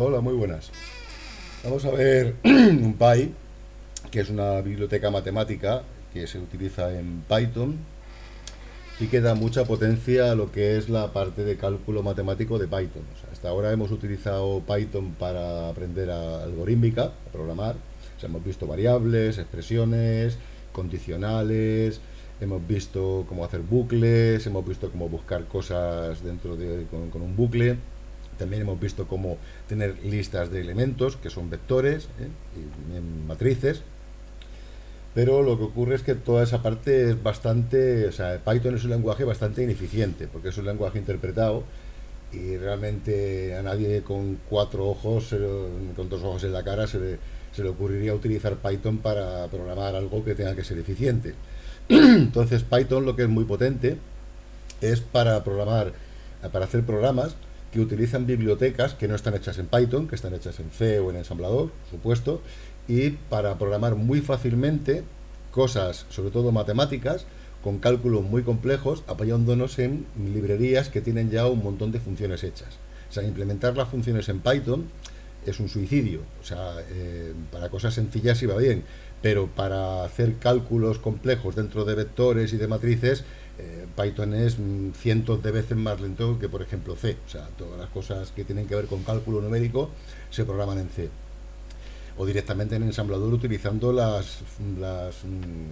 Hola, muy buenas. Vamos a ver NumPy, que es una biblioteca matemática que se utiliza en Python y que da mucha potencia a lo que es la parte de cálculo matemático de Python. O sea, hasta ahora hemos utilizado Python para aprender algorítmica, a programar. O sea, hemos visto variables, expresiones, condicionales, hemos visto cómo hacer bucles, hemos visto cómo buscar cosas con un bucle. También hemos visto cómo tener listas de elementos, que son vectores, y matrices. Pero lo que ocurre es que toda esa parte es bastante, o sea, Python es un lenguaje bastante ineficiente, porque es un lenguaje interpretado y realmente a nadie con cuatro ojos, con dos ojos en la cara, se le ocurriría utilizar Python para programar algo que tenga que ser eficiente. Entonces Python lo que es muy potente es para programar, para hacer programas que utilizan bibliotecas que no están hechas en Python, que están hechas en C o en ensamblador, por supuesto, y para programar muy fácilmente cosas, sobre todo matemáticas, con cálculos muy complejos, apoyándonos en librerías que tienen ya un montón de funciones hechas. O sea, implementar las funciones en Python es un suicidio. O sea, para cosas sencillas sí va bien, pero para hacer cálculos complejos dentro de vectores y de matrices, Python es cientos de veces más lento que, por ejemplo, C. O sea, todas las cosas que tienen que ver con cálculo numérico se programan en C o directamente en ensamblador utilizando las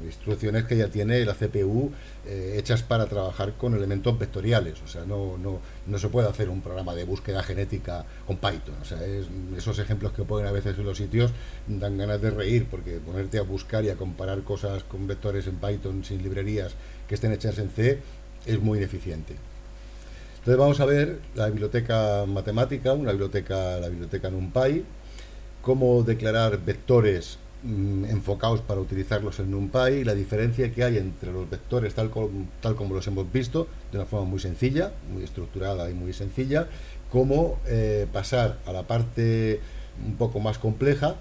instrucciones que ya tiene la CPU hechas para trabajar con elementos vectoriales. O sea, no se puede hacer un programa de búsqueda genética con Python. O sea, esos ejemplos que ponen a veces en los sitios dan ganas de reír, porque ponerte a buscar y a comparar cosas con vectores en Python sin librerías que estén hechas en C es muy ineficiente. Entonces vamos a ver la biblioteca matemática, la biblioteca NumPy, cómo declarar vectores enfocados para utilizarlos en NumPy y la diferencia que hay entre los vectores tal como los hemos visto, de una forma muy sencilla, muy estructurada y muy sencilla, cómo pasar a la parte un poco más compleja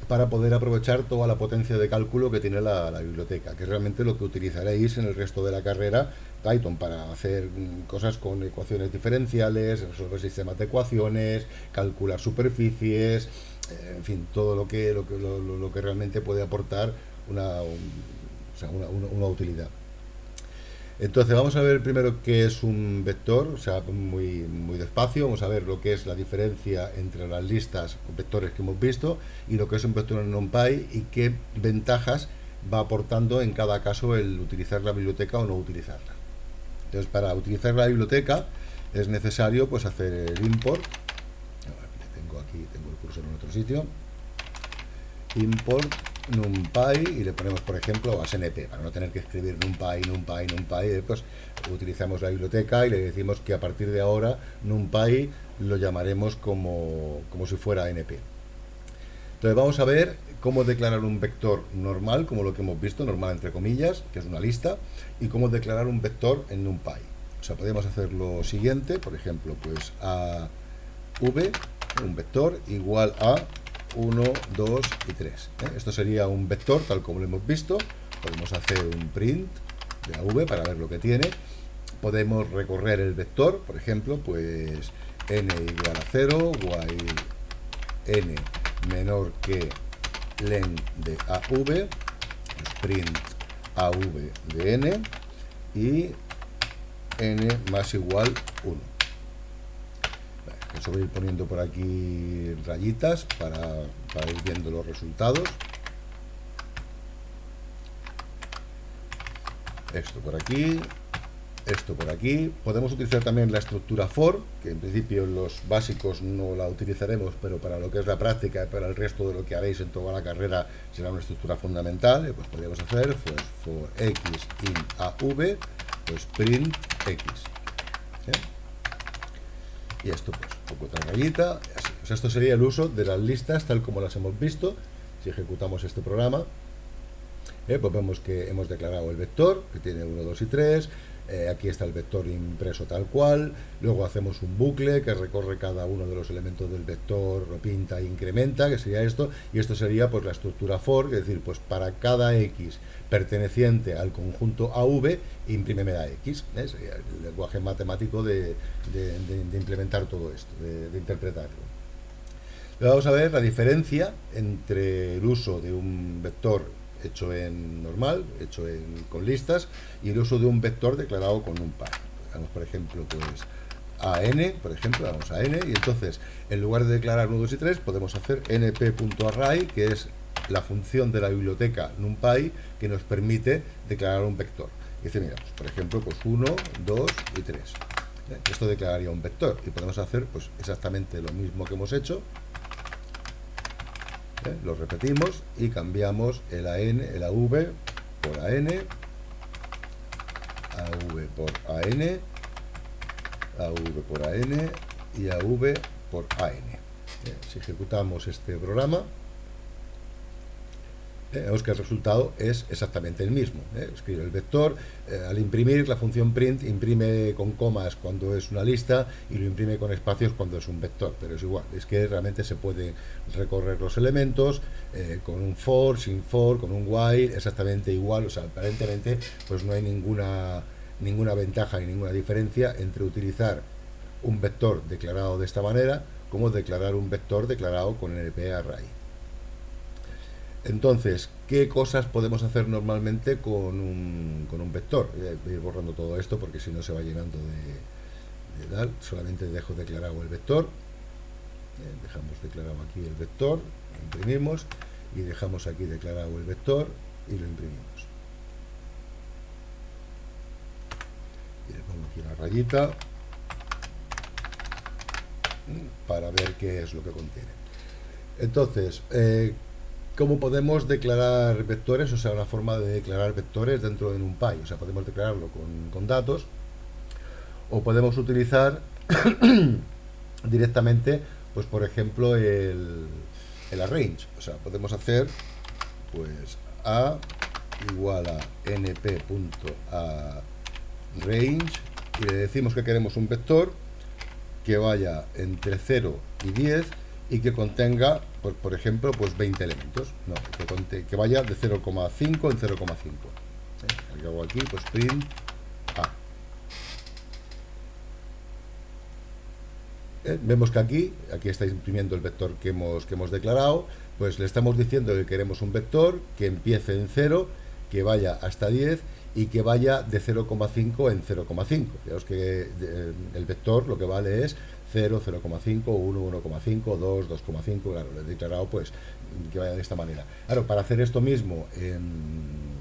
para poder aprovechar toda la potencia de cálculo que tiene la biblioteca, que es realmente lo que utilizaréis en el resto de la carrera Python para hacer cosas con ecuaciones diferenciales, resolver sistemas de ecuaciones, calcular superficies, en fin, todo lo que realmente puede aportar o sea, una utilidad. Entonces vamos a ver primero qué es un vector, o sea, muy despacio, vamos a ver lo que es la diferencia entre las listas o vectores que hemos visto y lo que es un vector en NumPy y qué ventajas va aportando en cada caso el utilizar la biblioteca o no utilizarla. Entonces, para utilizar la biblioteca es necesario pues hacer el import. Tengo el cursor en otro sitio. Import NumPy y le ponemos, por ejemplo, a SNP para no tener que escribir NumPy. Pues utilizamos la biblioteca y le decimos que a partir de ahora NumPy lo llamaremos como si fuera NP. Entonces vamos a ver cómo declarar un vector normal, como lo que hemos visto, normal entre comillas, que es una lista, y cómo declarar un vector en NumPy. O sea, podemos hacer lo siguiente, por ejemplo, pues a v, un vector, igual a 1, 2 y 3. Esto sería un vector tal como lo hemos visto. Podemos hacer un print de AV para ver lo que tiene. Podemos recorrer el vector, por ejemplo, pues n igual a 0, while n menor que len de AV, pues print AV de n y n más igual 1. Eso voy a ir poniendo por aquí rayitas para ir viendo los resultados. Esto por aquí, esto por aquí. Podemos utilizar también la estructura for, que en principio los básicos no la utilizaremos, pero para lo que es la práctica y para el resto de lo que haréis en toda la carrera será una estructura fundamental. Pues podríamos hacer pues, for x in AV, pues print x. Y esto pues un poco otra rayita, así. O sea, esto sería el uso de las listas tal como las hemos visto. Si ejecutamos este programa, pues vemos que hemos declarado el vector, que tiene 1, 2 y 3. Aquí está el vector impreso tal cual. Luego hacemos un bucle que recorre cada uno de los elementos del vector, lo pinta e incrementa, que sería esto. Y esto sería pues la estructura for, es decir, pues para cada x perteneciente al conjunto AV, imprímeme la x. Sería el lenguaje matemático de implementar todo esto, de interpretarlo. Vamos a ver la diferencia entre el uso de un vector hecho en normal, con listas, y el uso de un vector declarado con NumPy. Vamos, por ejemplo, pues a n, por ejemplo, vamos a n, y entonces, en lugar de declarar 1, 2 y 3, podemos hacer np.array, que es la función de la biblioteca NumPy que nos permite declarar un vector. Y dice, mira, pues, por ejemplo, pues 1, 2 y 3. Esto declararía un vector, y podemos hacer pues exactamente lo mismo que hemos hecho. Lo repetimos y cambiamos el AN, el AV por AN, AV por AN, AV por AN y AV por AN. Si ejecutamos este programa, vemos que el resultado es exactamente el mismo. Escribe el vector, al imprimir la función print imprime con comas cuando es una lista y lo imprime con espacios cuando es un vector, pero es igual, es que realmente se puede recorrer los elementos con un for, sin for, con un while, exactamente igual. O sea, aparentemente pues no hay ninguna ventaja ni ninguna diferencia entre utilizar un vector declarado de esta manera como declarar un vector declarado con np-array. Entonces, ¿qué cosas podemos hacer normalmente con un vector? Voy a ir borrando todo esto porque si no se va llenando de tal. Solamente dejo declarado el vector. Dejamos declarado aquí el vector, lo imprimimos y dejamos aquí declarado el vector y lo imprimimos. Y le pongo aquí una rayita para ver qué es lo que contiene. Entonces, ¿cómo podemos declarar vectores? O sea, una forma de declarar vectores dentro de NumPy. O sea, podemos declararlo con datos o podemos utilizar directamente, pues por ejemplo, el arrange. O sea, podemos hacer pues a igual a np.arrange y le decimos que queremos un vector que vaya entre 0 y 10 y que contenga, pues, por ejemplo, pues 20 elementos. No, que vaya de 0,5 en 0,5. Lo que hago aquí, pues print a. Vemos que aquí está imprimiendo el vector que hemos declarado. Pues le estamos diciendo que queremos un vector que empiece en 0, que vaya hasta 10 y que vaya de 0,5 en 0,5. Veamos que el vector lo que vale es 0, 0,5, 1, 1,5, 2, 2,5, claro, lo he declarado pues que vaya de esta manera. Claro, para hacer esto mismo en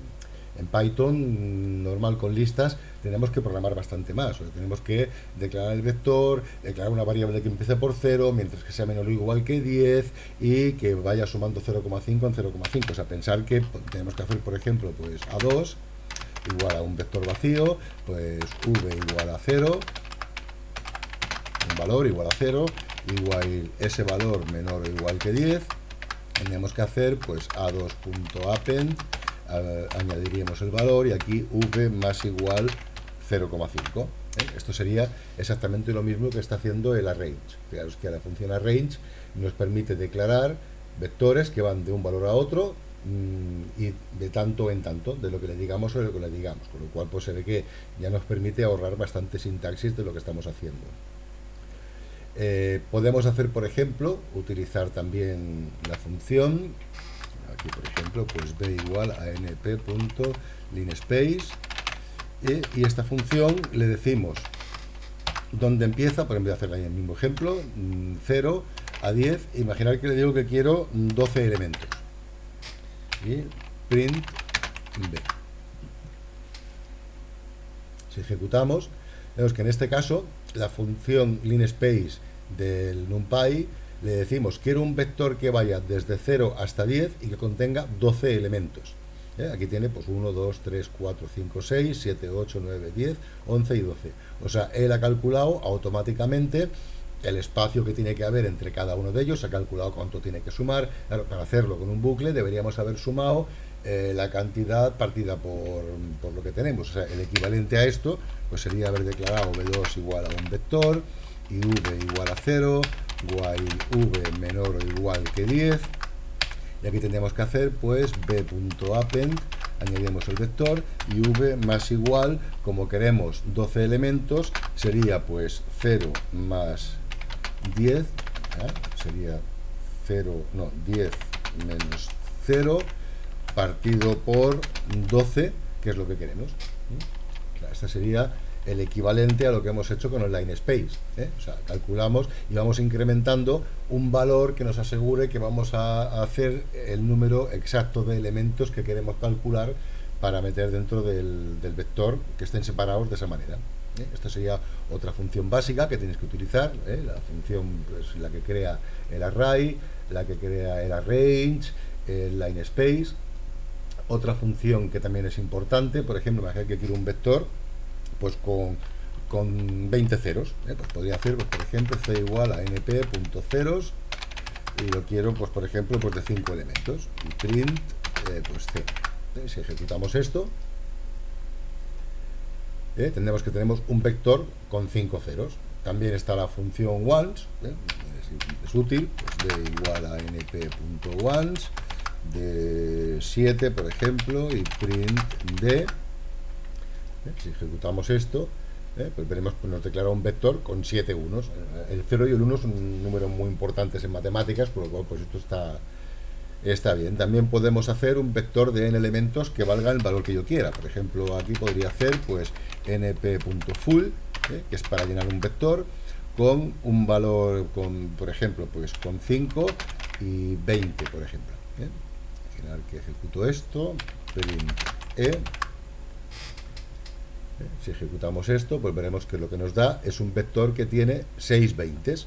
Python normal con listas tenemos que programar bastante más. O sea, tenemos que declarar el vector, declarar una variable que empiece por 0, mientras que sea menor o igual que 10 y que vaya sumando 0,5 en 0,5. O sea, pensar que tenemos que hacer, por ejemplo, pues a2 igual a un vector vacío, pues v igual a 0, un valor igual a 0, igual ese valor menor o igual que 10. Tenemos que hacer pues a2.append, añadiríamos el valor y aquí v más igual 0,5. Esto sería exactamente lo mismo que está haciendo el arrange. Fijaros que la función arrange nos permite declarar vectores que van de un valor a otro y de tanto en tanto, de lo que le digamos o de lo que le digamos, con lo cual pues se ve que ya nos permite ahorrar bastante sintaxis de lo que estamos haciendo. Podemos hacer, por ejemplo, utilizar también la función, aquí por ejemplo, pues b igual a np.linspace y esta función le decimos dónde empieza, por ejemplo, hacer ahí el mismo ejemplo, 0 a 10, imaginar que le digo que quiero 12 elementos y print b. Si ejecutamos, vemos que en este caso la función linspace del NumPy le decimos quiero un vector que vaya desde 0 hasta 10 y que contenga 12 elementos. Aquí tiene pues 1, 2, 3, 4, 5, 6, 7, 8, 9, 10, 11 y 12. O sea, él ha calculado automáticamente el espacio que tiene que haber entre cada uno de ellos, ha calculado cuánto tiene que sumar. Claro, para hacerlo con un bucle deberíamos haber sumado la cantidad partida por lo que tenemos. O sea, el equivalente a esto pues sería haber declarado v2 igual a un vector y v igual a 0, while v menor o igual que 10. Y aquí tendríamos que hacer pues b.append, añadimos el vector y v más igual, como queremos 12 elementos, sería pues 0 más 10, sería 0, no, 10 menos 0 partido por 12, que es lo que queremos. Claro, esta sería el equivalente a lo que hemos hecho con el line space. O sea, calculamos y vamos incrementando un valor que nos asegure que vamos a hacer el número exacto de elementos que queremos calcular para meter dentro del vector, que estén separados de esa manera. Esta sería otra función básica que tienes que utilizar, la función, pues, la que crea el array, la que crea el arrange, el line space. Otra función que también es importante, por ejemplo, imagínate que quiero un vector pues con 20 ceros, pues podría hacer, pues, por ejemplo, c igual a np.ceros y lo quiero, pues por ejemplo, pues de 5 elementos y print pues 0. Si ejecutamos esto, tendremos que tenemos un vector con 5 ceros. También está la función once, es útil, pues de igual a np.once de 7, por ejemplo, y print de. Si ejecutamos esto, pues veremos que nos declara un vector con 7 unos. El 0 y el 1 son números muy importantes en matemáticas, por lo cual pues esto está bien. También podemos hacer un vector de n elementos que valga el valor que yo quiera. Por ejemplo, aquí podría hacer pues np.full, que es para llenar un vector con un valor, por ejemplo, pues con 5 y 20, por ejemplo. Imaginar que ejecuto esto, print si ejecutamos esto, pues veremos que lo que nos da es un vector que tiene 6 veintes.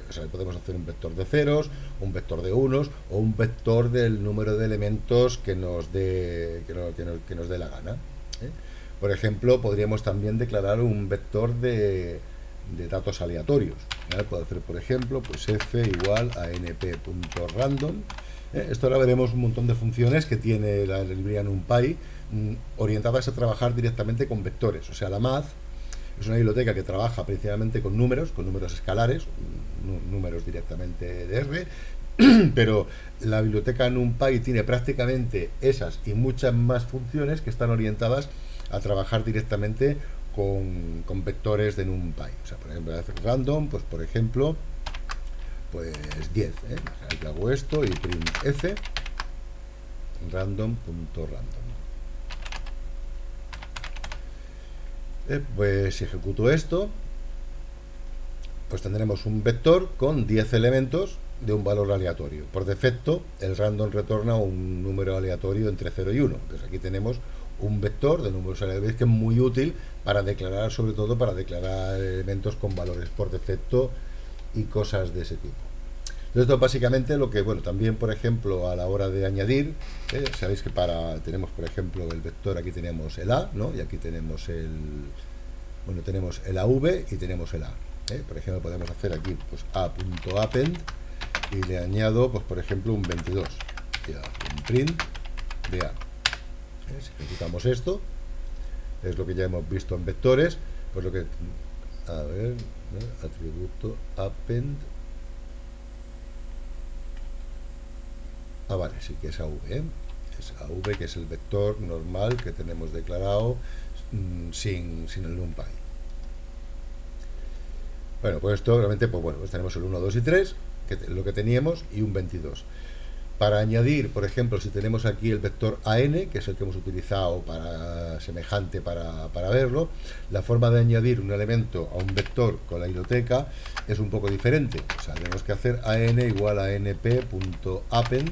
O sea, podemos hacer un vector de ceros, un vector de unos o un vector del número de elementos que nos dé la gana. Por ejemplo, podríamos también declarar un vector de datos aleatorios. Puedo hacer, por ejemplo, pues f igual a np.random. Esto ahora veremos un montón de funciones que tiene la librería NumPy orientadas a trabajar directamente con vectores. O sea, la math es una biblioteca que trabaja principalmente con números escalares, números directamente de R, pero la biblioteca NumPy tiene prácticamente esas y muchas más funciones que están orientadas a trabajar directamente con vectores de NumPy. O sea, por ejemplo, random, pues por ejemplo, pues 10. Aquí hago esto y print f random.random. Pues si ejecuto esto, pues tendremos un vector con 10 elementos de un valor aleatorio. Por defecto, el random retorna un número aleatorio entre 0 y 1. Entonces aquí tenemos un vector de números aleatorios que es muy útil para declarar, sobre todo para declarar elementos con valores por defecto y cosas de ese tipo. Entonces, esto básicamente lo que, bueno, también, por ejemplo, a la hora de añadir, sabéis que tenemos, por ejemplo, el vector, aquí tenemos el A, ¿no? Y aquí tenemos tenemos el AV y tenemos el A. Por ejemplo, podemos hacer aquí, pues, a.append y le añado, pues, por ejemplo, un 22. Y un print de A. Si ejecutamos esto, es lo que ya hemos visto en vectores, pues lo que, a ver, atributo append. Vale, sí que es AV, es AV, que es el vector normal que tenemos declarado sin el NumPy. Bueno, pues esto realmente, pues bueno, pues tenemos el 1, 2 y 3, que es lo que teníamos, y un 22. Para añadir, por ejemplo, si tenemos aquí el vector AN, que es el que hemos utilizado semejante para verlo, la forma de añadir un elemento a un vector con la biblioteca es un poco diferente. O sea, tenemos que hacer AN igual a np.append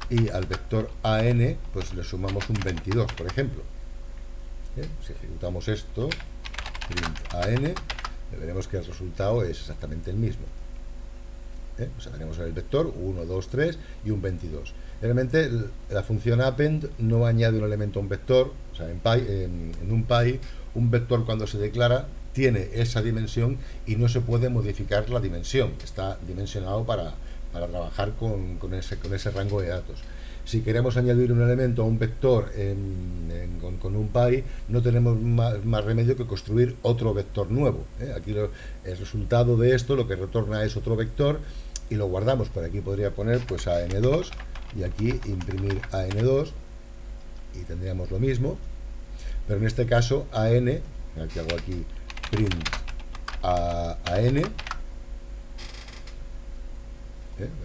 y al vector AN pues le sumamos un 22, por ejemplo. Si ejecutamos esto, print AN, veremos que el resultado es exactamente el mismo. O sea, tenemos el vector 1, 2, 3 y un 22. Realmente la función append no añade un elemento a un vector. O sea, en NumPy un vector cuando se declara tiene esa dimensión y no se puede modificar la dimensión. Está dimensionado para trabajar con ese rango de datos. Si queremos añadir un elemento a un vector con NumPy, no tenemos más remedio que construir otro vector nuevo. Aquí el resultado de esto lo que retorna es otro vector y lo guardamos. Por aquí podría poner pues AN2 y aquí imprimir AN2 y tendríamos lo mismo, pero en este caso AN, aquí hago aquí print AN,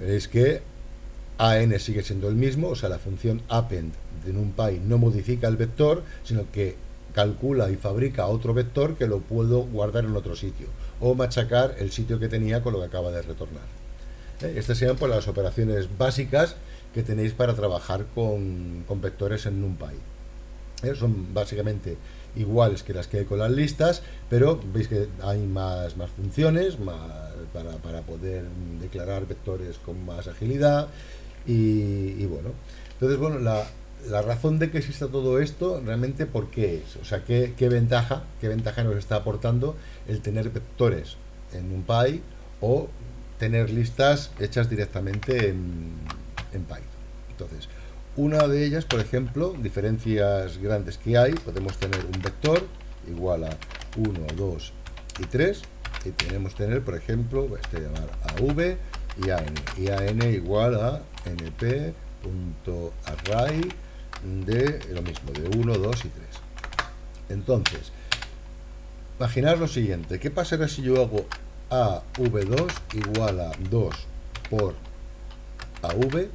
Es que AN sigue siendo el mismo, o sea, la función append de NumPy no modifica el vector, sino que calcula y fabrica otro vector que lo puedo guardar en otro sitio, o machacar el sitio que tenía con lo que acaba de retornar. Estas serían pues, las operaciones básicas que tenéis para trabajar con vectores en NumPy. Son básicamente iguales que las que hay con las listas, pero veis que hay más funciones para poder declarar vectores con más agilidad y bueno. Entonces, bueno, la razón de que exista todo esto, realmente, ¿por qué es? O sea, ¿qué ventaja nos está aportando el tener vectores en NumPy o tener listas hechas directamente en Python? Entonces, una de ellas, por ejemplo, diferencias grandes que hay, podemos tener un vector igual a 1, 2 y 3, y podemos tener, por ejemplo, este llamar a v y a n, y a n igual a np.array de lo mismo, de 1, 2 y 3. Entonces, imaginar lo siguiente, ¿qué pasará si yo hago a v2 igual a 2 por av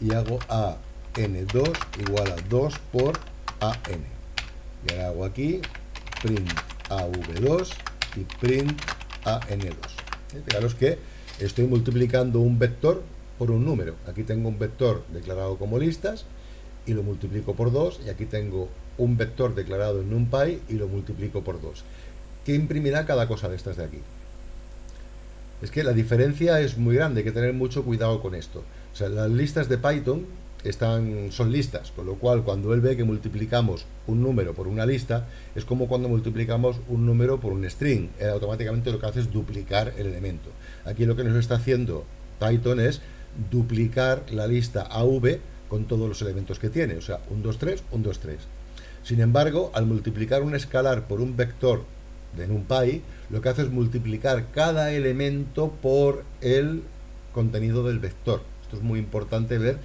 y hago a n2 igual a 2 por an? Y ahora hago aquí print av2 y print an2. Fijaros que estoy multiplicando un vector por un número. Aquí tengo un vector declarado como listas y lo multiplico por 2, y aquí tengo un vector declarado en NumPy y lo multiplico por 2. ¿Qué imprimirá cada cosa de estas de aquí? Es que la diferencia es muy grande, hay que tener mucho cuidado con esto. O sea, las listas de Python son listas, con lo cual cuando él ve que multiplicamos un número por una lista, es como cuando multiplicamos un número por un string. Él automáticamente lo que hace es duplicar el elemento. Aquí lo que nos está haciendo Python es duplicar la lista AV con todos los elementos que tiene, o sea, 1, 2, 3, 1, 2, 3. Sin embargo, al multiplicar un escalar por un vector de NumPy, lo que hace es multiplicar cada elemento por el contenido del vector. Esto es muy importante ver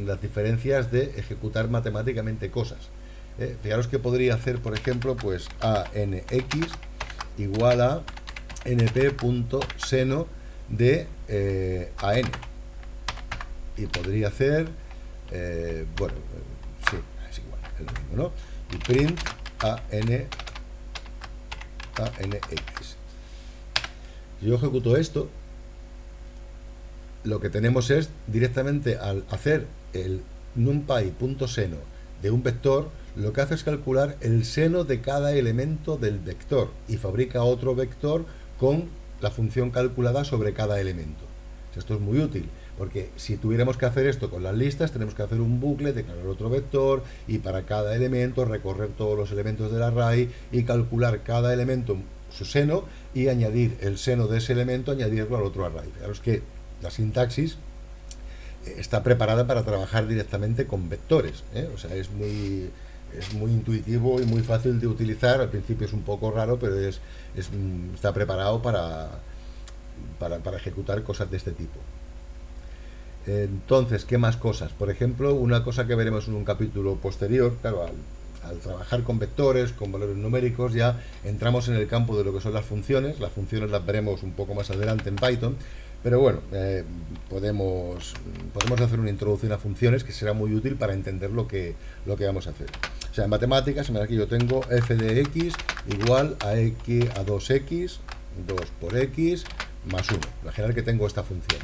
las diferencias de ejecutar matemáticamente cosas. Fijaros que podría hacer, por ejemplo, pues ANX igual a np.seno de AN. Y podría hacer, bueno, sí, es igual, es lo mismo, ¿no? Y print ANX. Si yo ejecuto esto, lo que tenemos es directamente al hacer el numpy.seno de un vector, lo que hace es calcular el seno de cada elemento del vector y fabrica otro vector con la función calculada sobre cada elemento. Esto es muy útil, porque si tuviéramos que hacer esto con las listas, tenemos que hacer un bucle, declarar otro vector y para cada elemento recorrer todos los elementos del array y calcular cada elemento su seno y añadir el seno de ese elemento, añadirlo al otro array. Fijaros que la sintaxis está preparada para trabajar directamente con vectores, o sea, es muy intuitivo y muy fácil de utilizar. Al principio es un poco raro, pero está preparado para ejecutar cosas de este tipo. Entonces, ¿qué más cosas? Por ejemplo, una cosa que veremos en un capítulo posterior, claro, al trabajar con vectores, con valores numéricos, ya entramos en el campo de lo que son las funciones. Las funciones las veremos un poco más adelante en Python, pero bueno, podemos hacer una introducción a funciones que será muy útil para entender lo que vamos a hacer. O sea, en matemáticas, aquí yo tengo f de x igual a 2x, 2 por x, más 1. Imaginar que tengo esta función.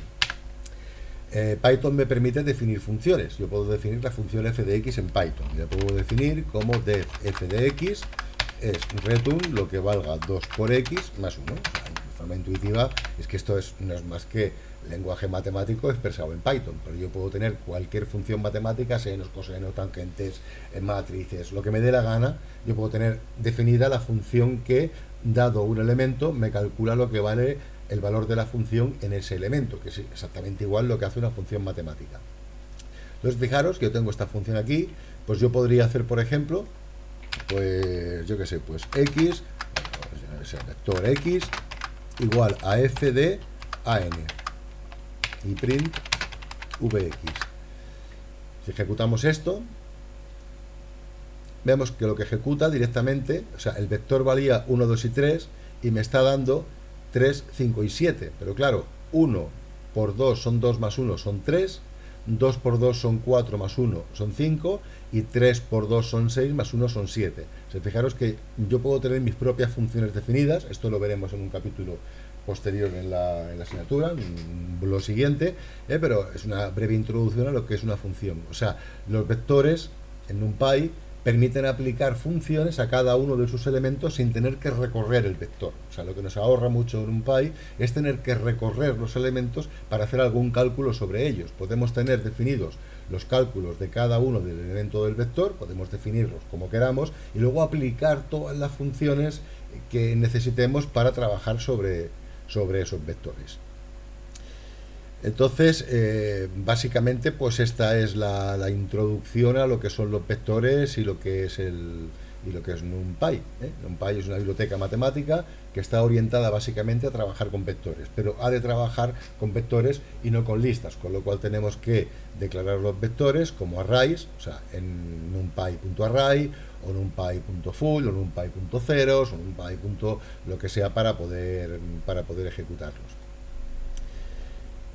Python me permite definir funciones. Yo puedo definir la función f de x en Python. Yo puedo definir como def f de x es return lo que valga 2 por x más 1. De forma intuitiva es que esto no es más que lenguaje matemático expresado en Python. Pero yo puedo tener cualquier función matemática, senos, cosenos, tangentes, matrices, lo que me dé la gana. Yo puedo tener definida la función que, dado un elemento, me calcula lo que vale el valor de la función en ese elemento, que es exactamente igual lo que hace una función matemática. Entonces, fijaros que yo tengo esta función aquí, pues yo podría hacer, por ejemplo, pues yo qué sé, pues x, el vector x igual a f de an y print vx. Si ejecutamos esto, vemos que lo que ejecuta directamente, o sea, el vector valía 1, 2 y 3 y me está dando 3, 5 y 7, pero claro, 1 por 2 son 2 más 1 son 3, 2 por 2 son 4 más 1 son 5 y 3 por 2 son 6 más 1 son 7. O sea, fijaros que yo puedo tener mis propias funciones definidas, esto lo veremos en un capítulo posterior en la asignatura, en lo siguiente, pero es una breve introducción a lo que es una función. O sea, los vectores en NumPy permiten aplicar funciones a cada uno de sus elementos sin tener que recorrer el vector. O sea, lo que nos ahorra mucho en NumPy es tener que recorrer los elementos para hacer algún cálculo sobre ellos. Podemos tener definidos los cálculos de cada uno del elemento del vector, podemos definirlos como queramos y luego aplicar todas las funciones que necesitemos para trabajar sobre esos vectores. Entonces, básicamente, pues esta es la introducción a lo que son los vectores y lo que es NumPy. NumPy es una biblioteca matemática que está orientada básicamente a trabajar con vectores, pero ha de trabajar con vectores y no con listas, con lo cual tenemos que declarar los vectores como arrays, o sea, en numpy.array o numpy.full o numpy.ceros o numpy. Lo que sea para poder ejecutarlos.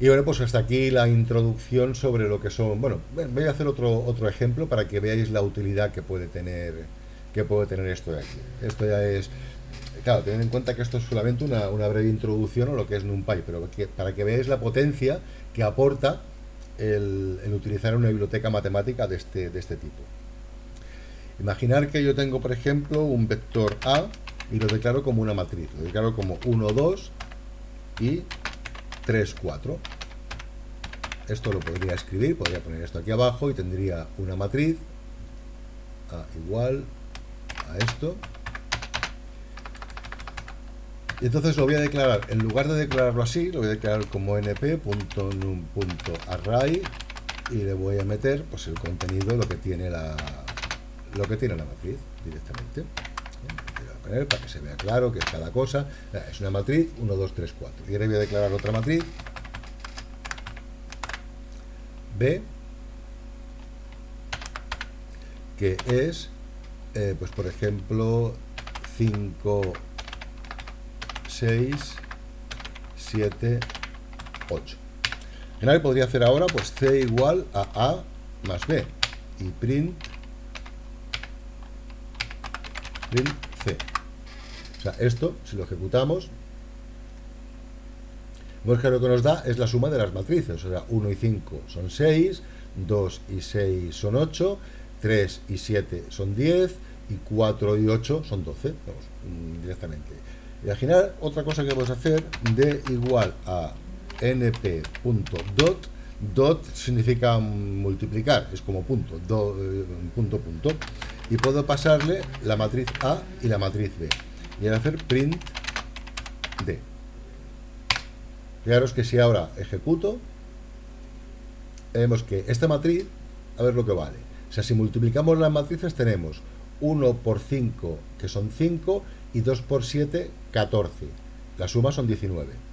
Y bueno, pues hasta aquí la introducción sobre lo que son. Bueno, voy a hacer otro ejemplo para que veáis la utilidad que puede tener esto de aquí. Esto ya es, claro, tened en cuenta que esto es solamente una breve introducción a lo que es NumPy, pero para que veáis la potencia que aporta el utilizar una biblioteca matemática de este tipo. Imaginar que yo tengo, por ejemplo, un vector A y lo declaro como una matriz. Lo declaro como 1, 2 y 3, 4. Esto lo podría escribir, podría poner esto aquí abajo y tendría una matriz A igual a esto. Y entonces lo voy a declarar, en lugar de declararlo así, lo voy a declarar como np.num.array y le voy a meter pues el contenido, lo que tiene la matriz directamente. Voy a poner para que se vea claro que es cada cosa. Es una matriz 1, 2, 3, 4. Y ahora voy a declarar otra matriz B, que es pues por ejemplo 5, 6, 7, 8. En general podría hacer ahora pues C igual a más B y print C. O sea, esto, si lo ejecutamos, vemos que lo que nos da es la suma de las matrices. O sea, 1 y 5 son 6, 2 y 6 son 8, 3 y 7 son 10 y 4 y 8 son 12. Vamos, directamente. Imaginar otra cosa que vamos a hacer, d igual a np.dot. Dot significa multiplicar, es como punto, punto. Y puedo pasarle la matriz A y la matriz B. Y al hacer print D. Fijaros que si ahora ejecuto, vemos que esta matriz, a ver lo que vale. O sea, si multiplicamos las matrices tenemos 1 por 5, que son 5, y 2 por 7, 14. La suma son 19.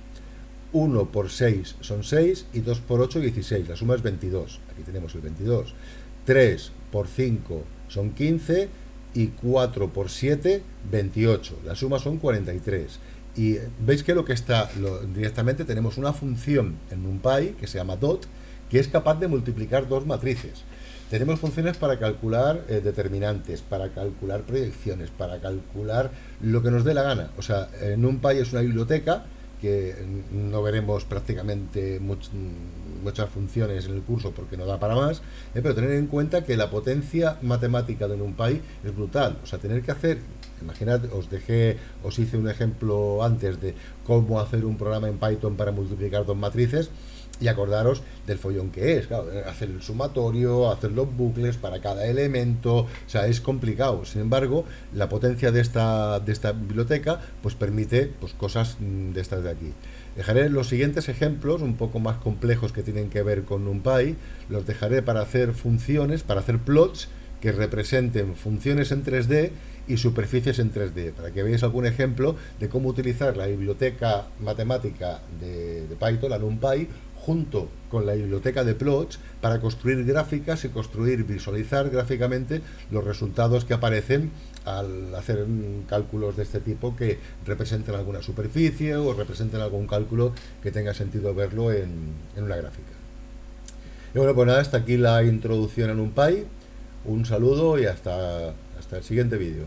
1 por 6 son 6 y 2 por 8, 16. La suma es 22. Aquí tenemos el 22. 3 por 5 son 15 y 4 por 7, 28. La suma son 43. Y veis que directamente tenemos una función en NumPy que se llama dot, que es capaz de multiplicar dos matrices. Tenemos funciones para calcular determinantes, para calcular proyecciones, para calcular lo que nos dé la gana. O sea, NumPy es una biblioteca que no veremos prácticamente muchas funciones en el curso porque no da para más, pero tener en cuenta que la potencia matemática de NumPy es brutal. O sea, tener que hacer, imaginad, os hice un ejemplo antes de cómo hacer un programa en Python para multiplicar dos matrices. Y acordaros del follón que es, claro, hacer el sumatorio, hacer los bucles para cada elemento, o sea, es complicado. Sin embargo, la potencia de esta biblioteca pues permite pues cosas de estas de aquí. Dejaré los siguientes ejemplos, un poco más complejos que tienen que ver con NumPy, los dejaré para hacer funciones, para hacer plots que representen funciones en 3D y superficies en 3D, para que veáis algún ejemplo de cómo utilizar la biblioteca matemática de Python, la NumPy, junto con la biblioteca de plots para construir gráficas y visualizar gráficamente los resultados que aparecen al hacer cálculos de este tipo que representen alguna superficie o representen algún cálculo que tenga sentido verlo en una gráfica. Y bueno, pues nada, hasta aquí la introducción en NumPy. Un saludo y hasta el siguiente vídeo.